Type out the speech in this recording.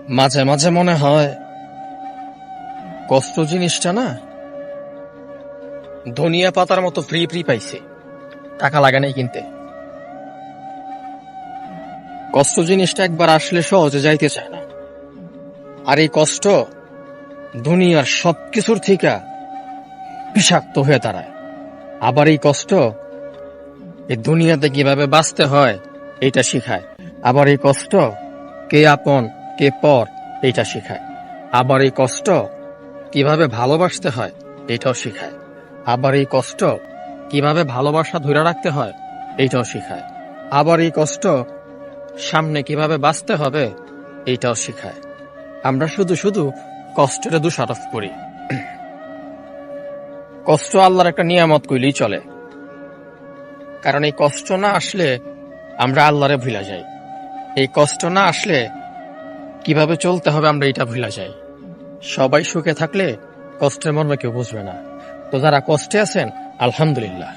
মাঝে মাঝে মনে হয় কষ্ট জিনিসটা না ধনিয়া পাতার মতো ফ্রি ফ্রি পাইছে, টাকা লাগে নাই কিনতে। কষ্ট জিনিসটা একবার আসলে সহজে যাইতে চায় না। আর এই কষ্ট দুনিয়ার সবকিছুর থেকে বিষাক্ত হয়ে দাঁড়ায়। আবার এই কষ্ট এই দুনিয়াতে কিভাবে বাঁচতে হয় এটা শিখায়। আবার এই কষ্ট কে আপন কে পর এটা শিখায়। আবার এই কষ্ট কিভাবে ভালোবাসতে হয় এটাও শিখায়। আবার এই কষ্ট কিভাবে ভালোবাসা ধরে রাখতে হয় এইটাও শিখায়। আবার এই কষ্ট সামনে কিভাবে বাঁচতে হবে এইটাও শিখায়। আমরা শুধু শুধু কষ্টের দোষারোপ করি। কষ্ট আল্লাহর একটা নিয়ামত কইলেই চলে, কারণ এই কষ্ট না আসলে আমরা আল্লাহরে ভুলা যাই। এই কষ্ট না আসলে কিভাবে চলতে হবে আমরা এটা ভুলা যাই। সবাই সুখে থাকলে কষ্টের মর্ম কেউ বুঝবে না। তো যারা কষ্টে আছেন, আলহামদুলিল্লাহ।